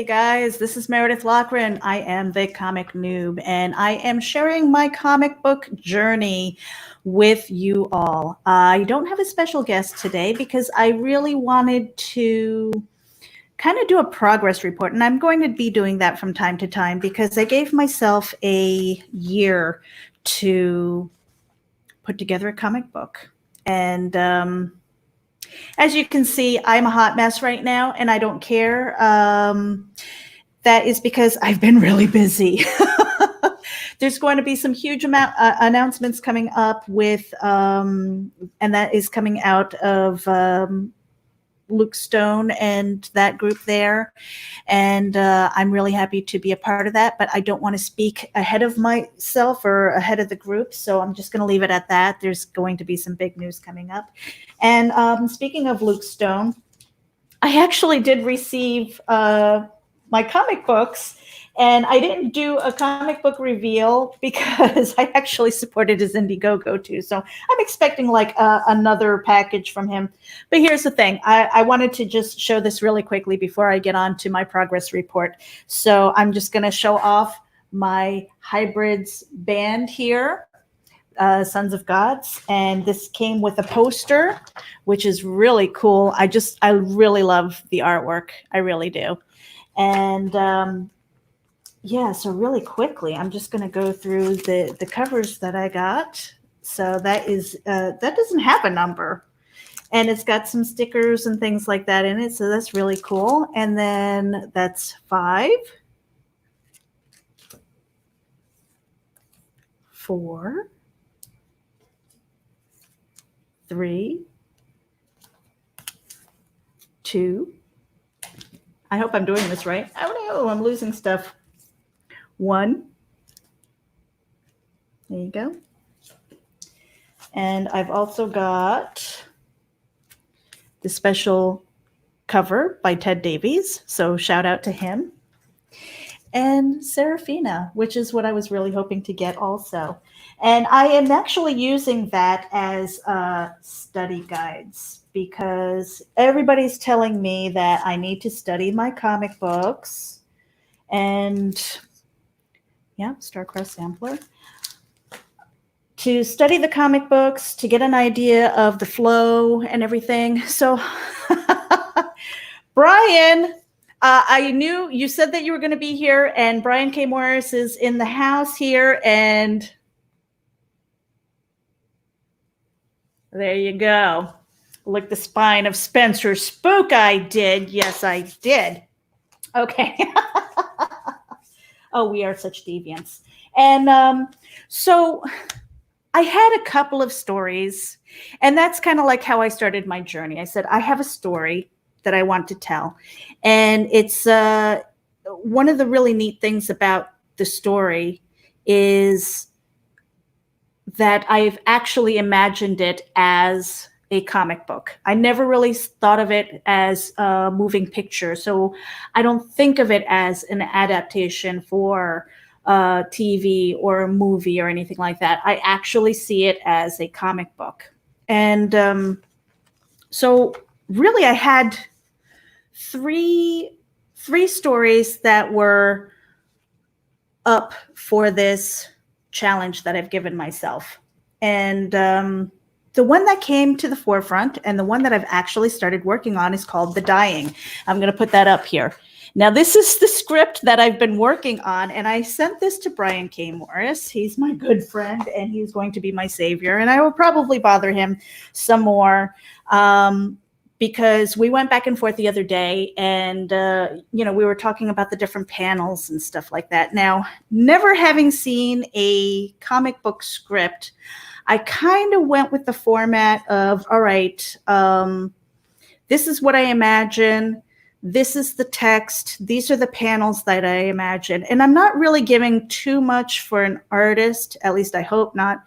guys, this is Meredith Lochran. I am the comic noob, and I am sharing my comic book journey with you all. I don't have a special guest today because I really wanted to kind of do a progress report, and I'm going to be doing that from time to time because I gave myself a year to put together a comic book. And as you can see, I'm a hot mess right now, and I don't care. That is because I've been really busy. There's going to be some huge announcements coming up with, and that is coming out of Luke Stone and that group there. And I'm really happy to be a part of that, but I don't want to speak ahead of myself or ahead of the group. So I'm just going to leave it at that. There's going to be some big news coming up. And speaking of Luke Stone, I actually did receive my comic books, and I didn't do a comic book reveal because I actually supported his Indiegogo too. So I'm expecting like another package from him. But here's the thing. I wanted to just show this really quickly before I get on to my progress report. So I'm just going to show off my Hybrids band here, Sons of Gods. And this came with a poster, which is really cool. I really love the artwork. I really do. And yeah, so really quickly, I'm just going to go through the covers that I got. So that is that doesn't have a number, and it's got some stickers and things like that in it. So that's really cool. And then that's 5, 4, 3, 2. I hope I'm doing this right. Oh no, I'm losing stuff. 1. There you go. And I've also got the special cover by Ted Davies. So shout out to him. And Serafina, which is what I was really hoping to get also. And I am actually using that as study guides because everybody's telling me that I need to study my comic books. And yeah, Starcross Sampler. To study the comic books, to get an idea of the flow and everything. So, Brian, I knew you said that you were going to be here, and Brian K. Morris is in the house here, and there you go. Lick the spine of Spencer Spook. I did. Yes, I did. Okay. Oh, we are such deviants. And so I had a couple of stories, and that's kind of like how I started my journey. I said, I have a story that I want to tell. And it's one of the really neat things about the story is that I've actually imagined it as a comic book. I never really thought of it as a moving picture. So I don't think of it as an adaptation for TV or a movie or anything like that. I actually see it as a comic book. And so really I had three stories that were up for this challenge that I've given myself. And the one that came to the forefront and the one that I've actually started working on is called The Dying. I'm going to put that up here. Now, this is the script that I've been working on, and I sent this to Brian K. Morris. He's my good friend, and he's going to be my savior, and I will probably bother him some more because we went back and forth the other day, and we were talking about the different panels and stuff like that. Now, never having seen a comic book script, I kind of went with the format of, all right, this is what I imagine. This is the text. These are the panels that I imagine. And I'm not really giving too much for an artist, at least I hope not,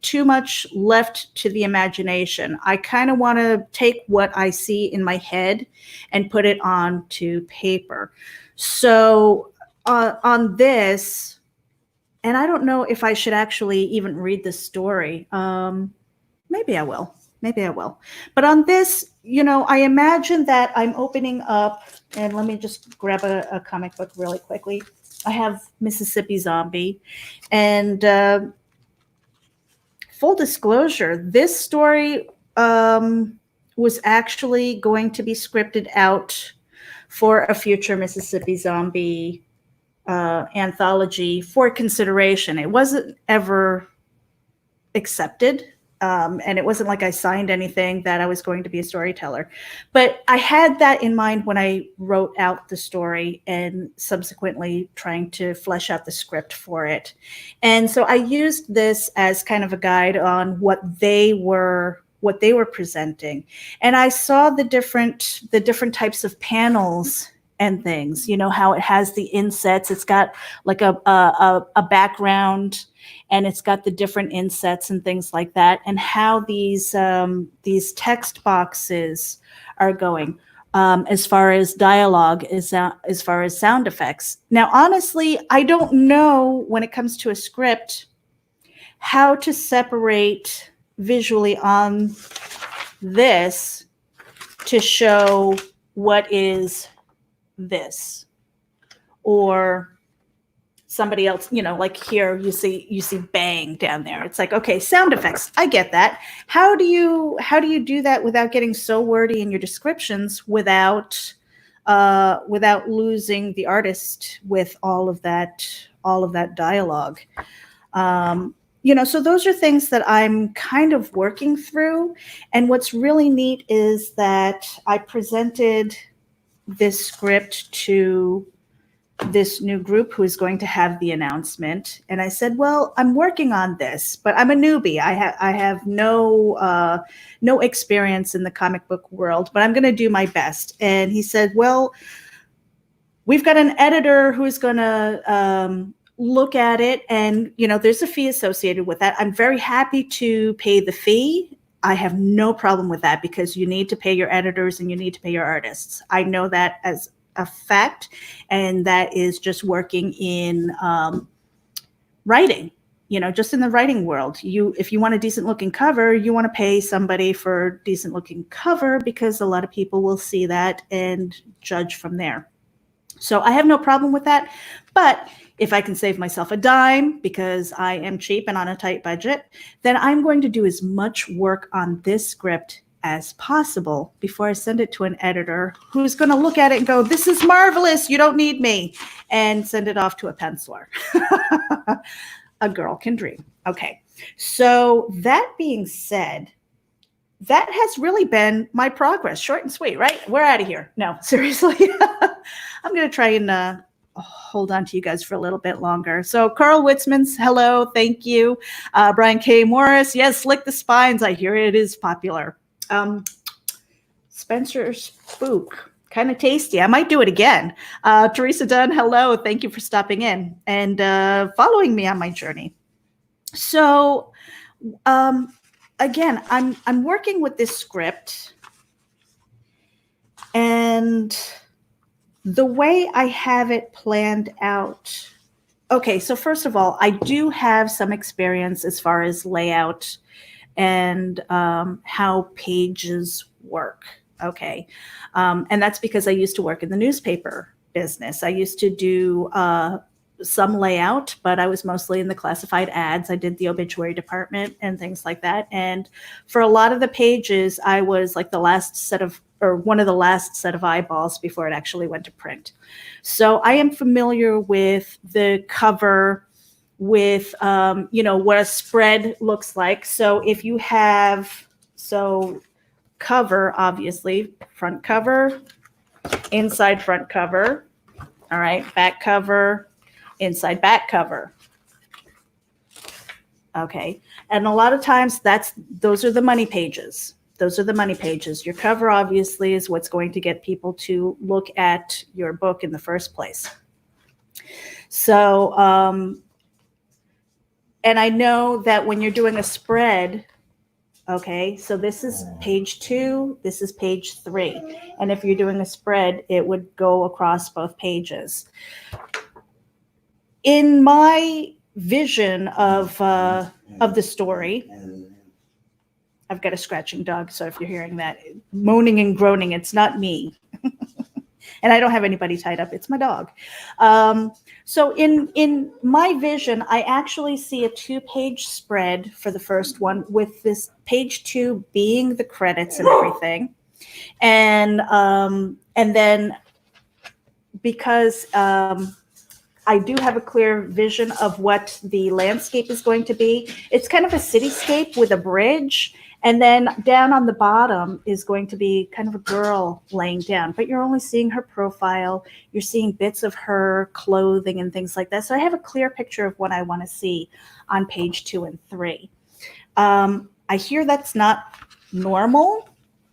too much left to the imagination. I kind of want to take what I see in my head and put it onto paper. So on this, and I don't know if I should actually even read the story. Maybe I will. But on this, I imagine that I'm opening up and let me just grab a comic book really quickly. I have Mississippi Zombie, and full disclosure, this story was actually going to be scripted out for a future Mississippi Zombie anthology for consideration. It wasn't ever accepted. And it wasn't like I signed anything that I was going to be a storyteller. But I had that in mind when I wrote out the story and subsequently trying to flesh out the script for it. And so I used this as kind of a guide on what they were presenting. And I saw the different types of panels and things, you know, how it has the insets. It's got like a background, and it's got the different insets and things like that, and how these text boxes are going as far as dialogue, as far as sound effects. Now, honestly, I don't know when it comes to a script how to separate visually on this to show what is this or somebody else, you know, like here you see bang down there. It's like, okay, sound effects, I get that. How do you do that without getting so wordy in your descriptions, without losing the artist with all of that dialogue? You know, so those are things that I'm kind of working through. And what's really neat is that I presented this script to this new group who is going to have the announcement. And I said, well, I'm working on this, but I'm a newbie. I have no experience in the comic book world, but I'm going to do my best. And he said, well, we've got an editor who's going to look at it, and, you know, there's a fee associated with that. I'm very happy to pay the fee. I have no problem with that, because you need to pay your editors and you need to pay your artists. I know that as a fact, and that is just working in writing, you know, just in the writing world. If you want a decent looking cover, you want to pay somebody for decent looking cover, because a lot of people will see that and judge from there. So I have no problem with that. But if I can save myself a dime because I am cheap and on a tight budget, then I'm going to do as much work on this script as possible before I send it to an editor who's going to look at it and go, this is marvelous, you don't need me, and send it off to a penciler. A girl can dream. Okay, so that being said, that has really been my progress. Short and sweet, right? We're out of here. No, seriously. I'm going to try and hold on to you guys for a little bit longer. So Carl Witzman's, hello, thank you. Brian K. Morris, yes, lick the spines. I hear it is popular. Spencer Spook, kind of tasty. I might do it again. Teresa Dunn, hello. Thank you for stopping in and following me on my journey. So again, I'm working with this script, and the way I have it planned out. Okay, so first of all, I do have some experience as far as layout and how pages work. Okay. And that's because I used to work in the newspaper business. I used to do some layout, but I was mostly in the classified ads. I did the obituary department and things like that. And for a lot of the pages, I was like one of the last set of eyeballs before it actually went to print. So I am familiar with the cover, with you know, what a spread looks like. So if you have, cover, obviously, front cover, inside front cover, all right, back cover, inside back cover. Okay, and a lot of times those are the money pages. Those are the money pages. Your cover obviously is what's going to get people to look at your book in the first place. So, and I know that when you're doing a spread, okay, so this is page 2, this is page 3. And if you're doing a spread, it would go across both pages. In my vision of the story, I've got a scratching dog, so if you're hearing that moaning and groaning, it's not me. And I don't have anybody tied up. It's my dog. So in my vision, I actually see a 2-page spread for the first one, with this page 2 being the credits and everything. And then because I do have a clear vision of what the landscape is going to be, it's kind of a cityscape with a bridge. And then down on the bottom is going to be kind of a girl laying down, but you're only seeing her profile. You're seeing bits of her clothing and things like that. So I have a clear picture of what I want to see on page 2 and 3. I hear that's not normal,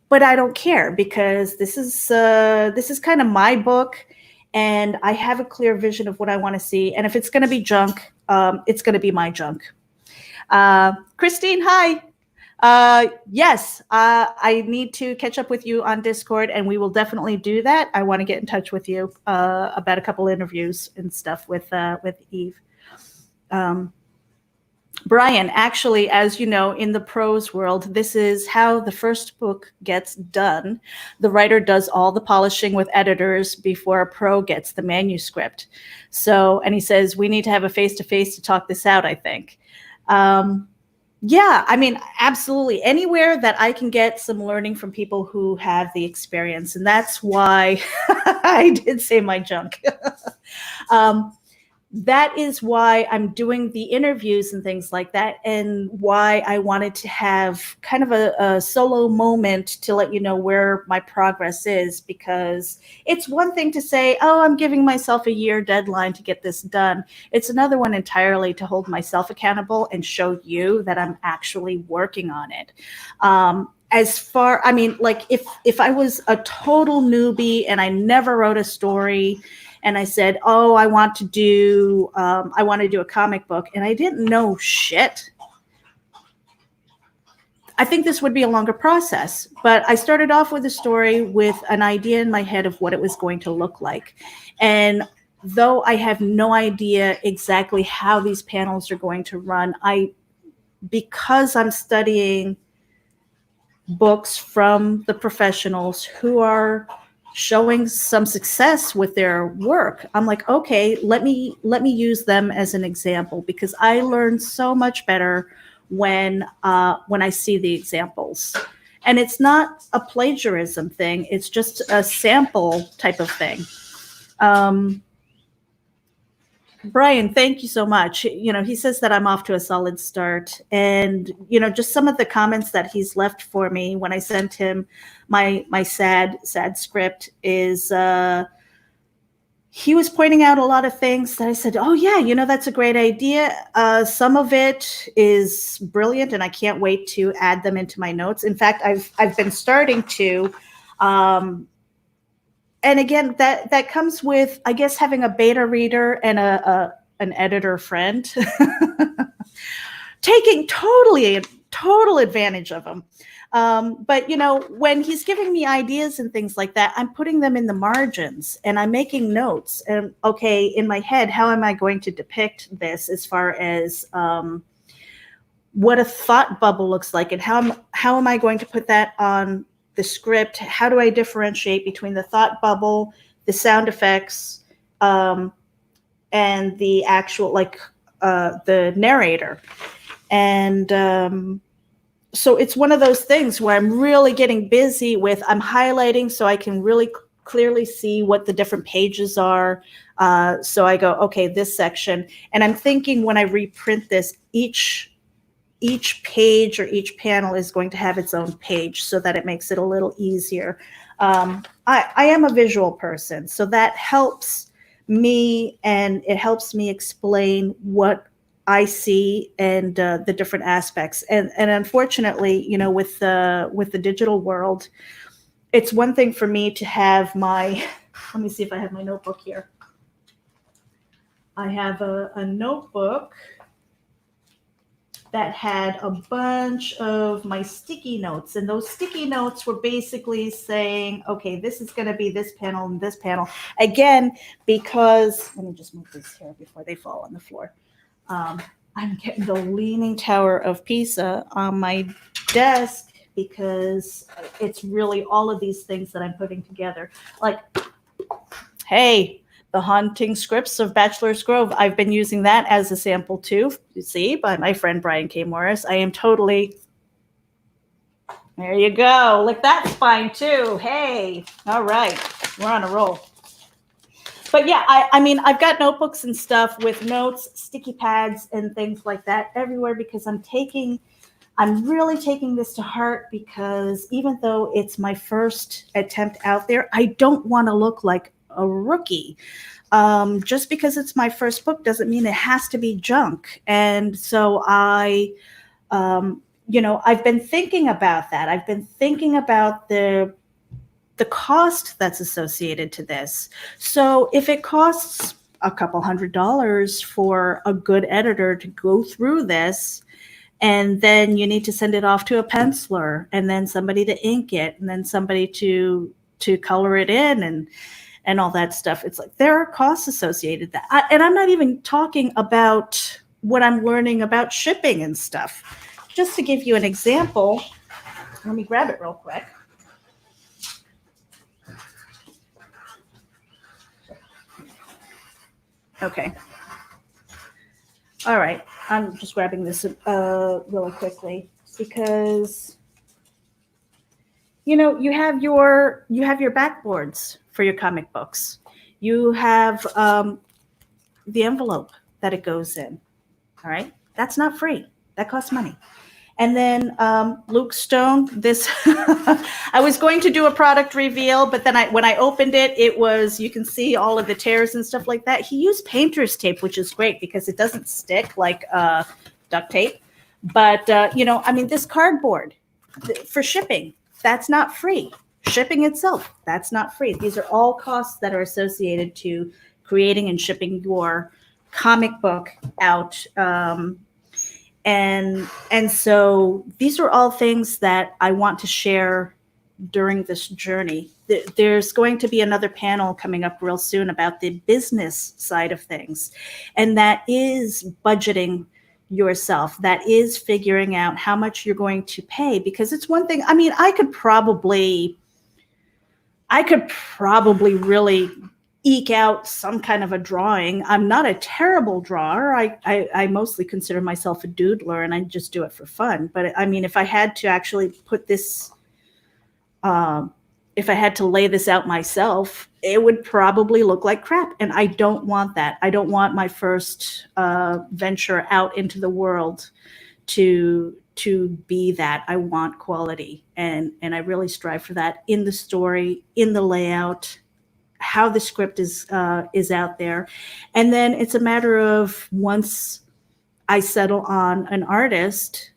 but I don't care, because this is kind of my book, and I have a clear vision of what I want to see. And if it's going to be junk, it's going to be my junk. Christine, hi. Yes, I need to catch up with you on Discord, and we will definitely do that. I want to get in touch with you about a couple interviews and stuff with Eve. Brian, actually, as you know, in the prose world, this is how the first book gets done. The writer does all the polishing with editors before a pro gets the manuscript. So, and he says, we need to have a face-to-face to talk this out, I think. Yeah, I mean, absolutely. Anywhere that I can get some learning from people who have the experience. And that's why I did say my junk. That is why I'm doing the interviews and things like that, and why I wanted to have kind of a solo moment to let you know where my progress is, because it's one thing to say, oh, I'm giving myself a year deadline to get this done. It's another one entirely to hold myself accountable and show you that I'm actually working on it. As far, I mean, like if I was a total newbie and I never wrote a story, and I said, oh, I want to do a comic book, and I didn't know shit, I think this would be a longer process. But I started off with a story with an idea in my head of what it was going to look like. And though I have no idea exactly how these panels are going to run, because I'm studying books from the professionals who are showing some success with their work, I'm like, okay, let me use them as an example, because I learn so much better when I see the examples. And it's not a plagiarism thing, it's just a sample type of thing. Brian, thank you so much. You know, he says that I'm off to a solid start. And, you know, just some of the comments that he's left for me when I sent him my sad script is he was pointing out a lot of things that I said, oh, yeah, you know, that's a great idea. Some of it is brilliant, and I can't wait to add them into my notes. In fact, I've been starting to. And again, that comes with, I guess, having a beta reader and an editor friend, taking total advantage of them. But, you know, when he's giving me ideas and things like that, I'm putting them in the margins and I'm making notes. And, okay, in my head, how am I going to depict this as far as what a thought bubble looks like, and how am I going to put that on the script? How do I differentiate between the thought bubble, the sound effects, and the actual, like, the narrator? And so it's one of those things where I'm really getting busy with, I'm highlighting so I can really clearly see what the different pages are. So I go, okay, this section. And I'm thinking when I reprint this, each page or each panel is going to have its own page, so that it makes it a little easier. I am a visual person, so that helps me, and it helps me explain what I see and the different aspects. And unfortunately, you know, with the digital world, it's one thing for me to have my, let me see if I have my notebook here. I have a notebook that had a bunch of my sticky notes. And those sticky notes were basically saying, okay, this is going to be this panel and this panel. Again, because, let me just move this here before they fall on the floor. I'm getting the Leaning Tower of Pisa on my desk because it's really all of these things that I'm putting together. Like, Hey, the Haunting Scripts of Bachelor's Grove. I've been using that as a sample too, you see, by my friend Brian K. Morris. I am totally, there you go. Lick that spine too. Hey, all right, we're on a roll. But yeah, I mean, I've got notebooks and stuff with notes, sticky pads, and things like that everywhere because I'm really taking this to heart because even though it's my first attempt out there, I don't want to look like a rookie. Just because it's my first book doesn't mean it has to be junk. And so I've been thinking about that. I've been thinking about the cost that's associated to this. So if it costs a couple $100 for a good editor to go through this, and then you need to send it off to a penciler, and then somebody to ink it, and then somebody to color it in, and all that stuff. It's like there are costs associated with that. And I'm not even talking about what I'm learning about shipping and stuff. Just to give you an example, let me grab it real quick. Okay. All right. I'm just grabbing this really quickly because you have your backboards for your comic books. You have the envelope that it goes in. All right. That's not free. That costs money. And then Luke Stone, this, I was going to do a product reveal, but then when I opened it, it was, you can see all of the tears and stuff like that. He used painter's tape, which is great because it doesn't stick like duct tape. But, this cardboard for shipping, that's not free. Shipping itself, that's not free. These are all costs that are associated to creating and shipping your comic book out. And so these are all things that I want to share during this journey. There's going to be another panel coming up real soon about the business side of things. And that is budgeting yourself. That is figuring out how much you're going to pay, because it's one thing. I mean, I could probably really eke out some kind of a drawing. I'm not a terrible drawer. I mostly consider myself a doodler, and I just do it for fun. But I mean, if I had to actually put this, if I had to lay this out myself, it would probably look like crap. And I don't want that. I don't want my first venture out into the world to be that. I want quality, and I really strive for that in the story, in the layout, how the script is out there. And then it's a matter of, once I settle on an artist,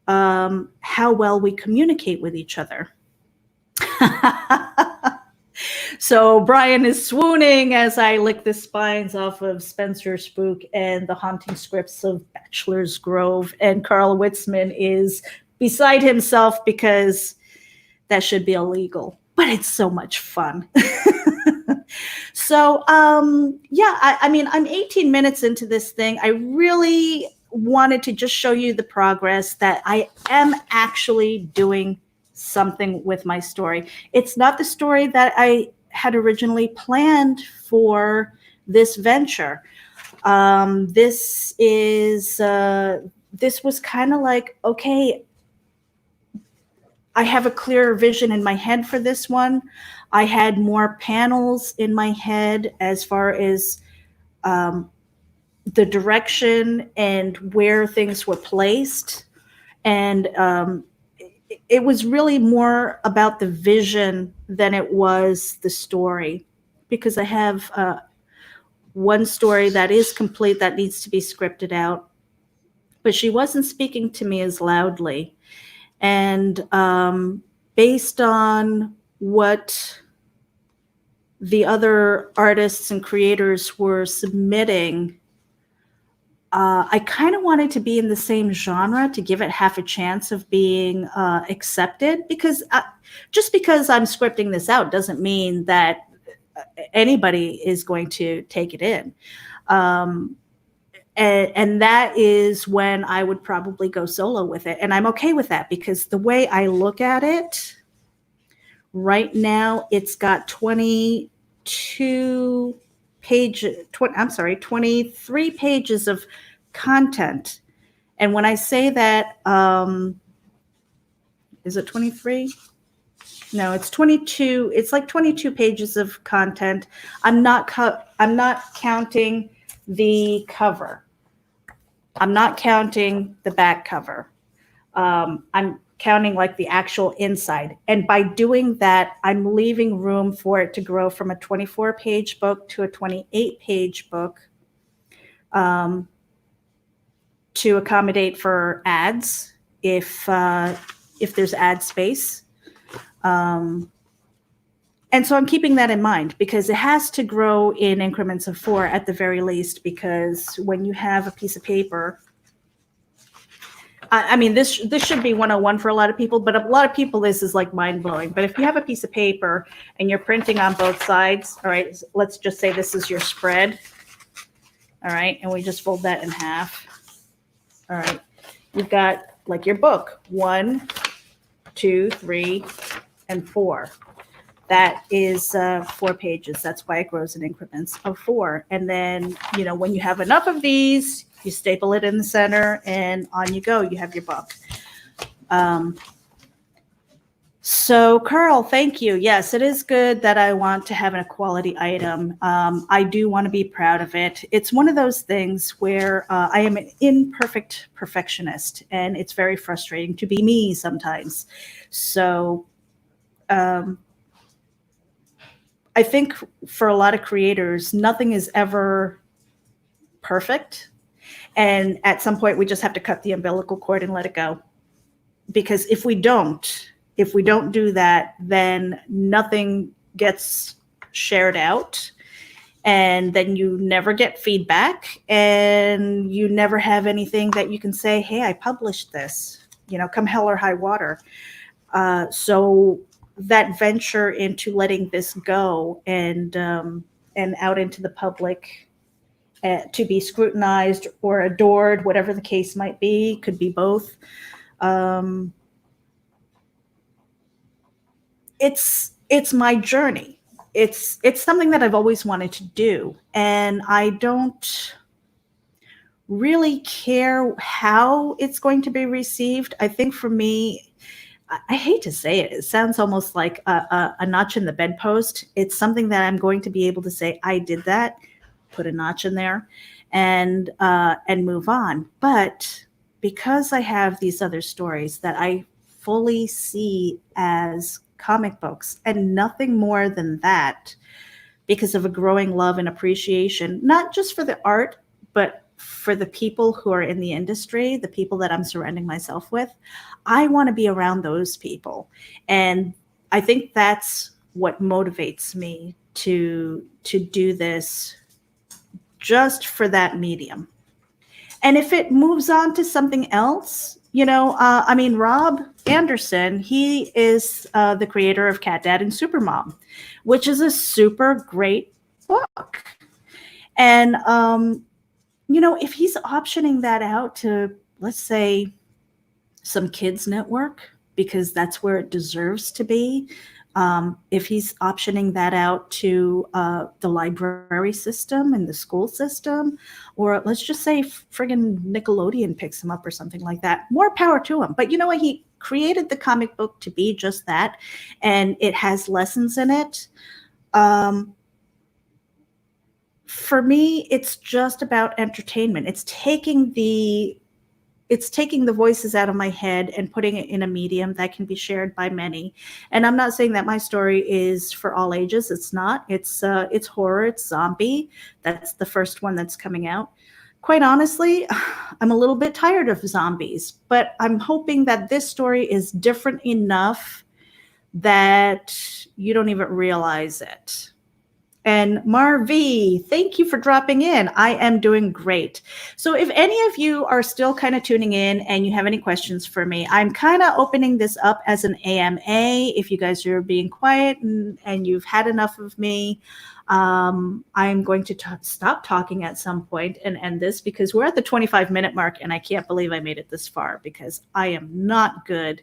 how well we communicate with each other. So Brian is swooning as I lick the spines off of Spencer Spook and the Haunting Scripts of Bachelor's Grove. And Carl Witzman is beside himself because that should be illegal, but it's so much fun. So, I mean, I'm 18 minutes into this thing. I really wanted to just show you the progress, that I am actually doing something with my story. It's not the story that I had originally planned for this venture. This was kind of like, okay, I have a clearer vision in my head for this one. I had more panels in my head as far as the direction and where things were placed. And it was really more about the vision than it was the story, because I have one story that is complete that needs to be scripted out, but she wasn't speaking to me as loudly. And based on what the other artists and creators were submitting, I kind of wanted to be in the same genre to give it half a chance of being accepted, because just because I'm scripting this out doesn't mean that anybody is going to take it in. And that is when I would probably go solo with it. And I'm okay with that, because the way I look at it right now, it's got 20 23 pages of content. And when I say that, is it 23? No, it's 22. It's like 22 pages of content. I'm not counting the cover. I'm not counting the back cover. I'm counting like the actual inside. And by doing that, I'm leaving room for it to grow from a 24-page book to a 28-page book, to accommodate for ads if there's ad space. And so I'm keeping that in mind because it has to grow in increments of 4 at the very least, because when you have a piece of paper, I mean, this should be 101 for a lot of people, but a lot of people, this is like mind blowing. But if you have a piece of paper and you're printing on both sides, all right, let's just say this is your spread. All right. And we just fold that in half. All right. You've got like your book, 1, 2, 3, and 4. That is 4 pages. That's why it grows in increments of 4. And then, when you have enough of these, you staple it in the center and on you go. You have your book. So Carl, thank you. Yes, it is good that I want to have a quality item. I do want to be proud of it. It's one of those things where I am an imperfect perfectionist, and it's very frustrating to be me sometimes. So I think for a lot of creators, nothing is ever perfect. And at some point, we just have to cut the umbilical cord and let it go. Because if we don't do that, then nothing gets shared out. And then you never get feedback, and you never have anything that you can say, hey, I published this, come hell or high water. So that venture into letting this go and out into the public to be scrutinized or adored, whatever the case might be, could be both. It's my journey. It's something that I've always wanted to do, and I don't really care how it's going to be received. I think for me, I hate to say it, it sounds almost like a notch in the bedpost. It's something that I'm going to be able to say, I did that, put a notch in there, and move on. But because I have these other stories that I fully see as comic books and nothing more than that, because of a growing love and appreciation, not just for the art, but for the people who are in the industry, the people that I'm surrounding myself with, I want to be around those people. And I think that's what motivates me to do this, just for that medium. And if it moves on to something else, Rob Anderson, he is the creator of Cat Dad and Supermom, which is a super great book. And, if he's optioning that out to, let's say, some kids network, because that's where it deserves to be. If he's optioning that out to the library system and the school system, or let's just say friggin' Nickelodeon picks him up or something like that, more power to him. But you know what? He created the comic book to be just that, and it has lessons in it. For me, it's just about entertainment. It's taking the voices out of my head and putting it in a medium that can be shared by many. And I'm not saying that my story is for all ages. It's not. It's horror. It's zombie. That's the first one that's coming out. Quite honestly, I'm a little bit tired of zombies, but I'm hoping that this story is different enough that you don't even realize it. And Marv, thank you for dropping in. I am doing great. So if any of you are still kind of tuning in and you have any questions for me, I'm kind of opening this up as an AMA. If you guys are being quiet and you've had enough of me, I'm going to stop talking at some point and end this, because we're at the 25-minute mark and I can't believe I made it this far, because I am not good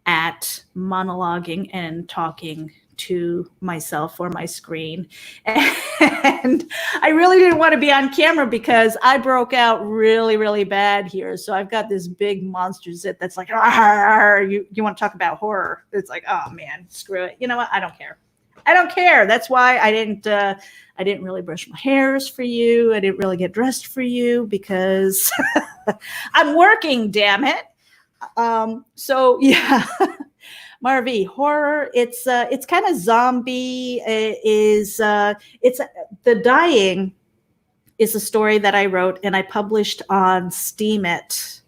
at monologuing and talking to myself or my screen. And I really didn't want to be on camera because I broke out really, really bad here. So I've got this big monster zit that's like, you want to talk about horror? It's like, oh man, screw it. You know what? I don't care. I don't care. That's why I didn't really brush my hairs for you. I didn't really get dressed for you because I'm working, damn it. So yeah, Marvy, horror. It's kind of zombie. It's The Dying is a story that I wrote and I published on Steemit.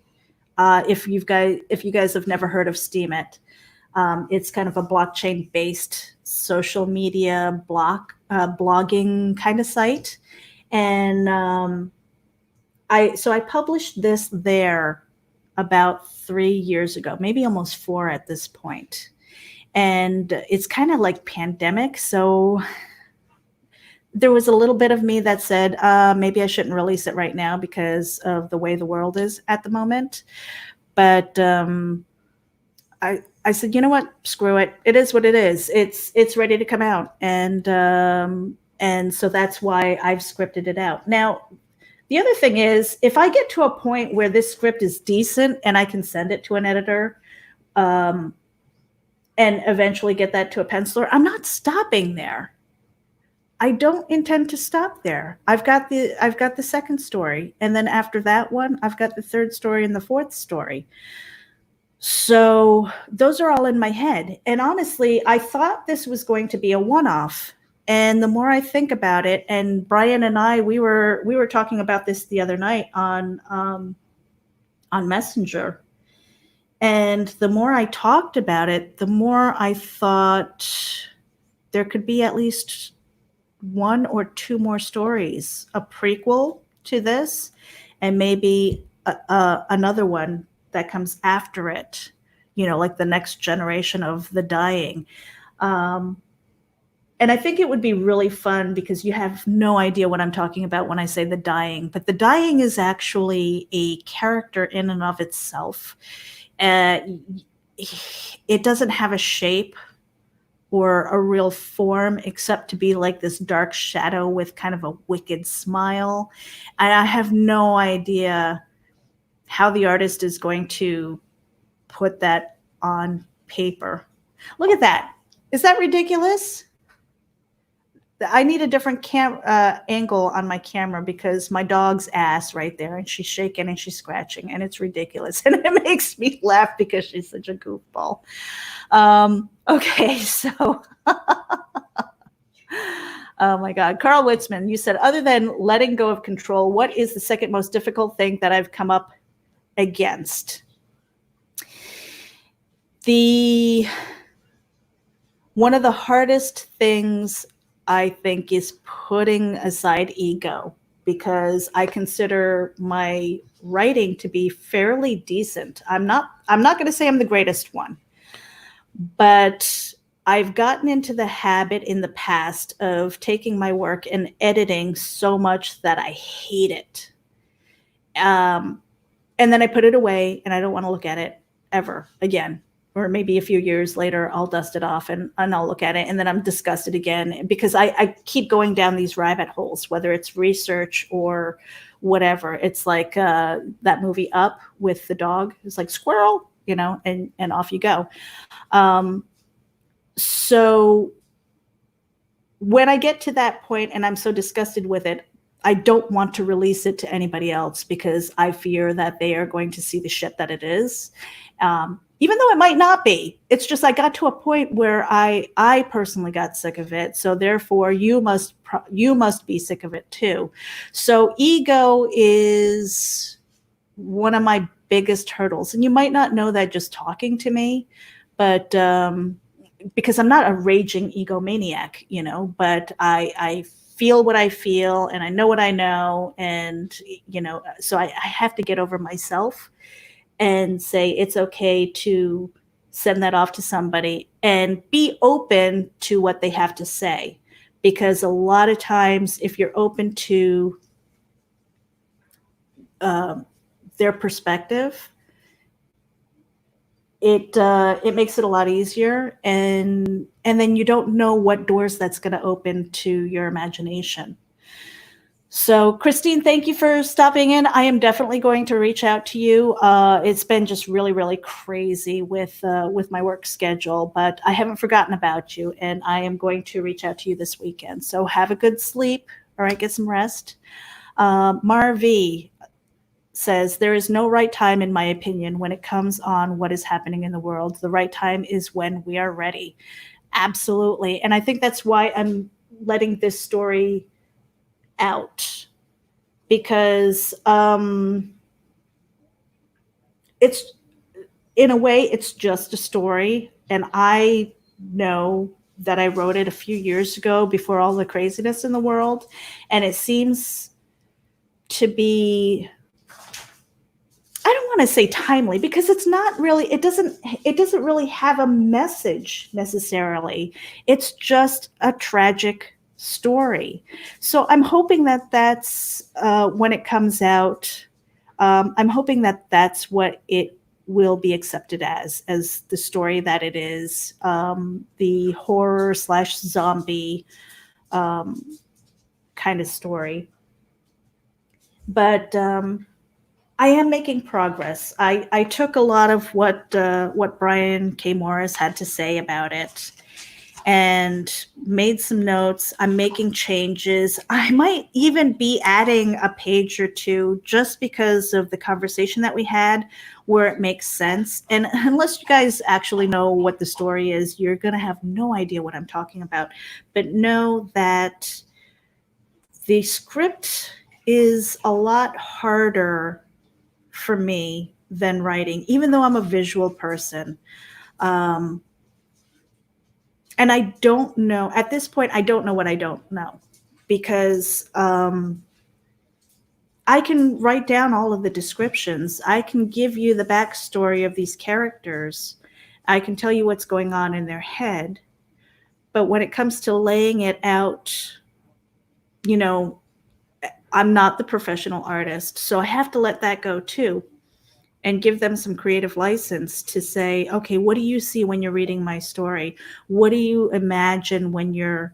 If you guys have never heard of Steemit, it's kind of a blockchain-based social media blogging kind of site, and I published this there about 3 years ago, maybe almost 4 at this point, and it's kind of like pandemic, so there was a little bit of me that said maybe I shouldn't release it right now because of the way the world is at the moment, but I said, you know what? Screw it. It is what it is. It's ready to come out, and so that's why I've scripted it out. Now, the other thing is, if I get to a point where this script is decent and I can send it to an editor, and eventually get that to a penciler, I'm not stopping there. I don't intend to stop there. I've got the second story, and then after that one, I've got the third story and the fourth story. So those are all in my head. And honestly, I thought this was going to be a one-off. And the more I think about it, and Brian and I, we were talking about this the other night on Messenger. And the more I talked about it, the more I thought there could be at least 1 or 2 more stories, a prequel to this, and maybe another one that comes after it, like the next generation of The Dying. And I think it would be really fun because you have no idea what I'm talking about when I say The Dying, but The Dying is actually a character in and of itself. It doesn't have a shape or a real form except to be like this dark shadow with kind of a wicked smile. And I have no idea how the artist is going to put that on paper. Look at that. Is that ridiculous? I need a different angle on my camera because my dog's ass right there, and she's shaking and she's scratching, and it's ridiculous. And it makes me laugh because she's such a goofball. Okay, so oh my God. Carl Witzman, you said, other than letting go of control, what is the second most difficult thing that I've come up against? One of the hardest things I think is putting aside ego, because I consider my writing to be fairly decent. I'm not going to say I'm the greatest one, but I've gotten into the habit in the past of taking my work and editing so much that I hate it. And then I put it away and I don't want to look at it ever again. Or maybe a few years later, I'll dust it off and I'll look at it, and then I'm disgusted again because I keep going down these rabbit holes, whether it's research or whatever. It's like that movie Up with the dog. It's like squirrel, and off you go. So when I get to that point and I'm so disgusted with it, I don't want to release it to anybody else because I fear that they are going to see the shit that it is. Even though it might not be. It's just I got to a point where I personally got sick of it. So therefore, you must be sick of it too. So ego is one of my biggest hurdles. And you might not know that just talking to me, but because I'm not a raging egomaniac, but I feel what I feel and I know what I know. And, so I have to get over myself and say it's okay to send that off to somebody and be open to what they have to say. Because a lot of times, if you're open to their perspective, it makes it a lot easier, and then you don't know what doors that's going to open to your imagination. So, Christine, thank you for stopping in. I am definitely going to reach out to you. It's been just really, really crazy with my work schedule, but I haven't forgotten about you, and I am going to reach out to you this weekend. So, have a good sleep. All right, get some rest. Marv says, there is no right time, in my opinion, when it comes on what is happening in the world. The right time is when we are ready. Absolutely. And I think that's why I'm letting this story out, because it's, in a way, it's just a story. And I know that I wrote it a few years ago before all the craziness in the world. And it seems to be, I don't want to say timely, because it's not really, it doesn't really have a message necessarily. It's just a tragic story. So I'm hoping that that's when it comes out, I'm hoping that that's what it will be accepted as the story that it is, the horror / zombie kind of story. But I am making progress. I took a lot of what Brian K. Morris had to say about it and made some notes. I'm making changes. I might even be adding a page or two just because of the conversation that we had, where it makes sense. And unless you guys actually know what the story is, you're going to have no idea what I'm talking about. But know that the script is a lot harder for me than writing, even though I'm a visual person. And I don't know, at this point, I don't know what I don't know, because I can write down all of the descriptions. I can give you the backstory of these characters. I can tell you what's going on in their head. But when it comes to laying it out, you know, I'm not the professional artist, so I have to let that go too, and give them some creative license to say, okay, what do you see when you're reading my story? What do you imagine when you're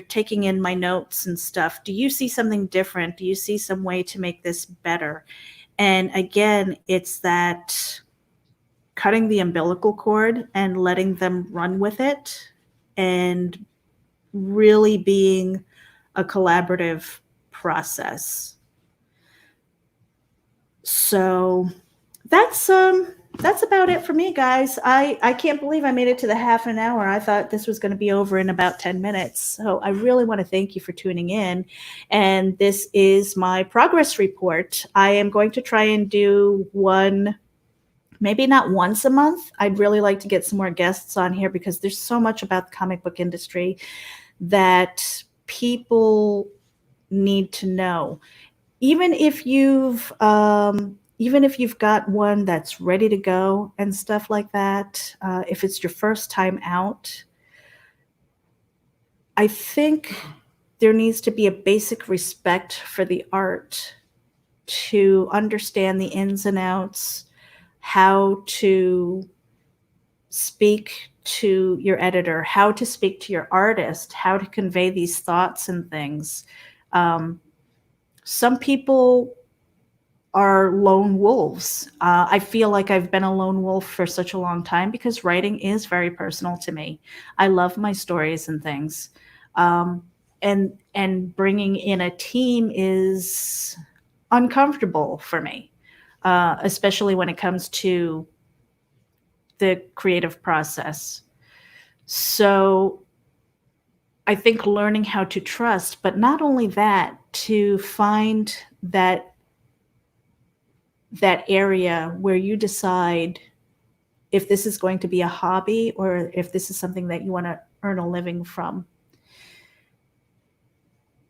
taking in my notes and stuff? Do you see something different? Do you see some way to make this better? And again, it's that cutting the umbilical cord and letting them run with it, and really being a collaborative process. So that's about it for me, guys. I can't believe I made it to the half an hour. I thought this was going to be over in about 10 minutes. So I really want to thank you for tuning in. And this is my progress report. I am going to try and do one, maybe not once a month. I'd really like to get some more guests on here, because there's so much about the comic book industry that people need to know. Even if you've got one that's ready to go and stuff like that, if it's your first time out, I think there needs to be a basic respect for the art, to understand the ins and outs, how to speak to your editor, how to speak to your artist, how to convey these thoughts and things. Some people are lone wolves. I feel like I've been a lone wolf for such a long time, because writing is very personal to me. I love my stories and things. And bringing in a team is uncomfortable for me, especially when it comes to the creative process. So I think learning how to trust, but not only that, to find that area where you decide if this is going to be a hobby or if this is something that you want to earn a living from.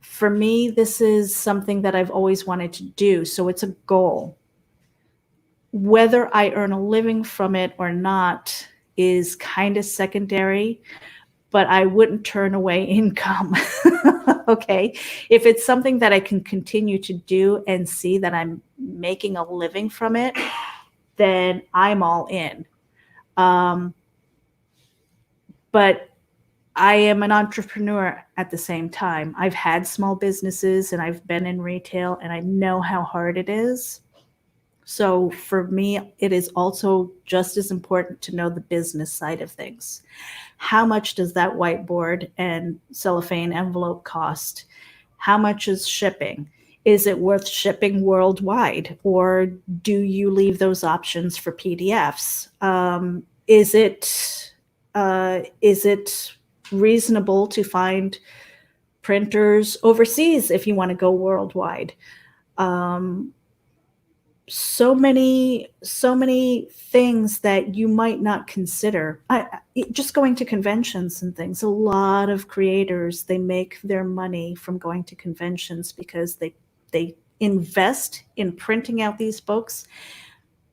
For me, this is something that I've always wanted to do, so it's a goal. Whether I earn a living from it or not is kind of secondary, but I wouldn't turn away income. Okay. If it's something that I can continue to do and see that I'm making a living from it, then I'm all in. But I am an entrepreneur at the same time. I've had small businesses and I've been in retail and I know how hard it is. So for me, it is also just as important to know the business side of things. How much does that whiteboard and cellophane envelope cost? How much is shipping? Is it worth shipping worldwide, or do you leave those options for PDFs? Is it reasonable to find printers overseas if you want to go worldwide? So many things that you might not consider. Just going to conventions and things. A lot of creators, they make their money from going to conventions because they invest in printing out these books,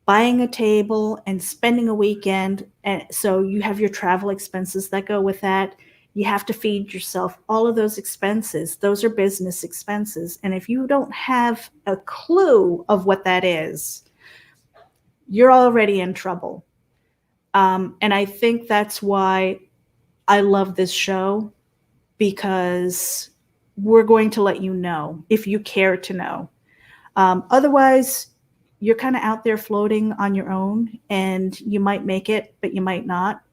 buying a table, and spending a weekend. And so you have your travel expenses that go with that. You have to feed yourself. All of those expenses, those are business expenses. And if you don't have a clue of what that is, you're already in trouble. And I think that's why I love this show, because we're going to let you know if you care to know. Otherwise, you're kind of out there floating on your own, and you might make it, but you might not.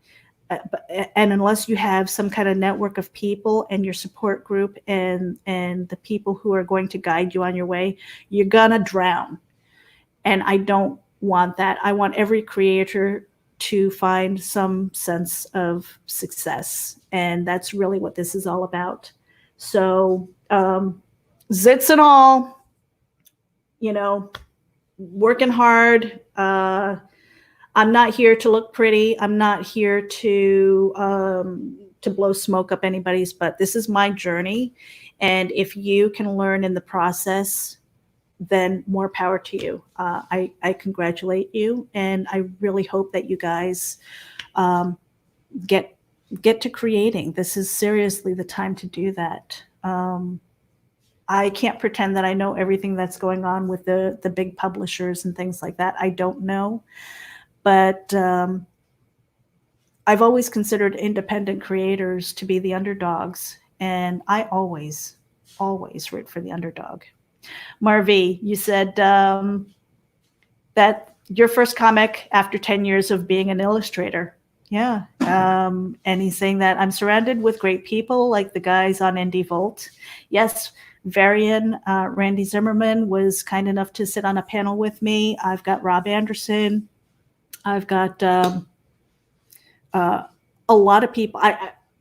And unless you have some kind of network of people and your support group and the people who are going to guide you on your way, you're gonna drown. And I don't want that. I want every creator to find some sense of success, and that's really what this is all about. So zits and all, working hard. I'm not here to look pretty. I'm not here to blow smoke up anybody's butt. This is my journey, and if you can learn in the process, then more power to you. I congratulate you, and I really hope that you guys get to creating. This is seriously the time to do that. I can't pretend that I know everything that's going on with the big publishers and things like that. I don't know. But I've always considered independent creators to be the underdogs, and I always root for the underdog. Marvi, you said that your first comic after 10 years of being an illustrator. Yeah. And he's saying that I'm surrounded with great people like the guys on Indie Volt. Yes, Varian, Randy Zimmerman was kind enough to sit on a panel with me. I've got Rob Anderson. I've got a lot of people.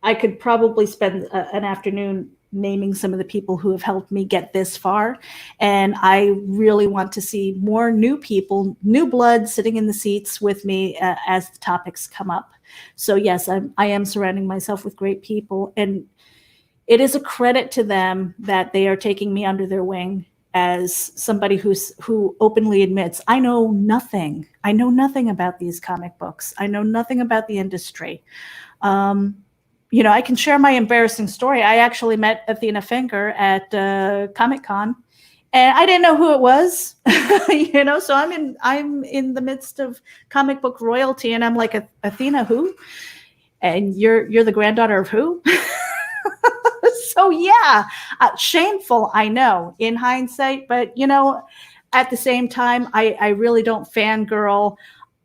I could probably spend an afternoon naming some of the people who have helped me get this far. And I really want to see more new people, new blood sitting in the seats with me as the topics come up. So yes, I am surrounding myself with great people. And it is a credit to them that they are taking me under their wing as somebody who openly admits, I know nothing. I know nothing about these comic books. I know nothing about the industry. I can share my embarrassing story. I actually met Athena Finger at Comic-Con, and I didn't know who it was. So I'm in the midst of comic book royalty, and I'm like, Athena who? And you're the granddaughter of who? So yeah, shameful, I know, in hindsight, but at the same time, I really don't fangirl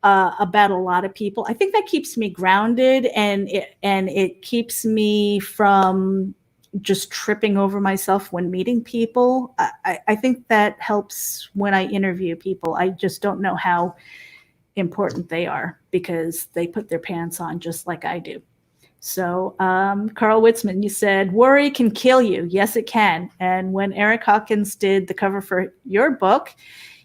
about a lot of people. I think that keeps me grounded, and it keeps me from just tripping over myself when meeting people. I think that helps when I interview people. I just don't know how important they are because they put their pants on just like I do. So Carl Witzman, you said, worry can kill you. Yes, it can. And when Eric Hawkins did the cover for your book,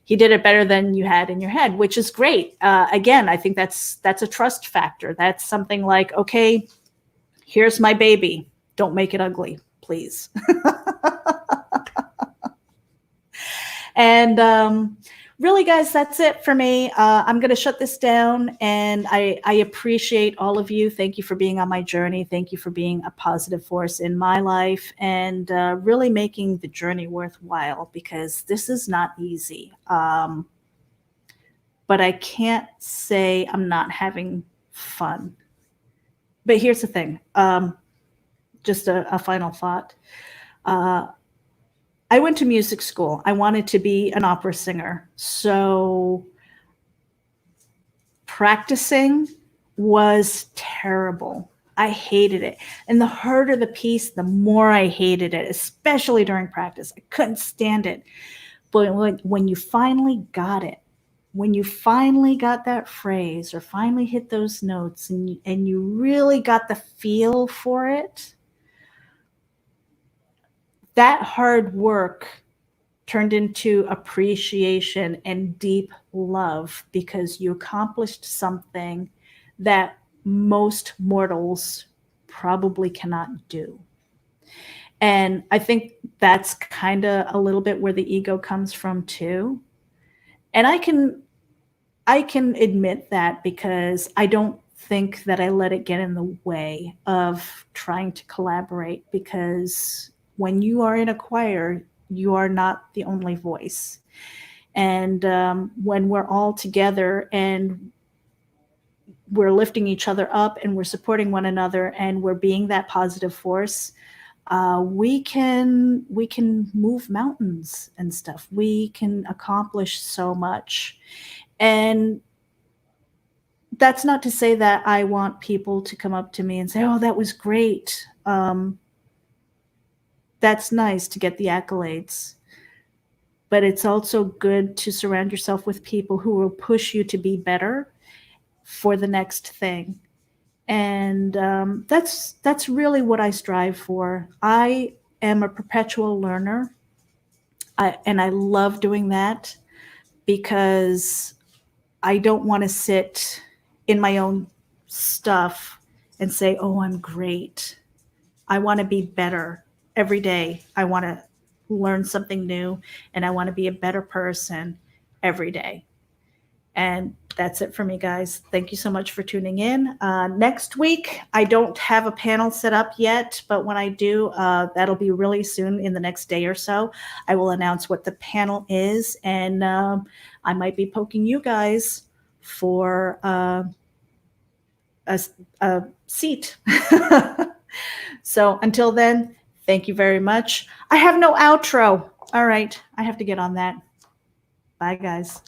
he did it better than you had in your head, which is great. Again, I think that's a trust factor. That's something like, okay, here's my baby. Don't make it ugly, please. And really, guys, that's it for me. I'm going to shut this down, and I appreciate all of you. Thank you for being on my journey. Thank you for being a positive force in my life and really making the journey worthwhile, because this is not easy. But I can't say I'm not having fun. But here's the thing, just a final thought. I went to music school. I wanted to be an opera singer. So practicing was terrible. I hated it. And the harder the piece, the more I hated it, especially during practice. I couldn't stand it. But when you finally got it, when you finally got that phrase or finally hit those notes and you really got the feel for it, that hard work turned into appreciation and deep love because you accomplished something that most mortals probably cannot do. And I think that's kind of a little bit where the ego comes from too. And I can admit that because I don't think that I let it get in the way of trying to collaborate, because when you are in a choir, you are not the only voice. And when we're all together and we're lifting each other up and we're supporting one another and we're being that positive force, we can move mountains and stuff. We can accomplish so much. And that's not to say that I want people to come up to me and say, oh, that was great. That's nice to get the accolades. But it's also good to surround yourself with people who will push you to be better for the next thing. And that's really what I strive for. I am a perpetual learner. And I love doing that because I don't want to sit in my own stuff and say, oh, I'm great. I want to be better every day. I want to learn something new and I want to be a better person every day. And that's it for me, guys. Thank you so much for tuning in. Next week, I don't have a panel set up yet, but when I do, that'll be really soon in the next day or so. I will announce what the panel is, and I might be poking you guys for a seat. So until then, thank you very much. I have no outro. All right, I have to get on that. Bye, guys.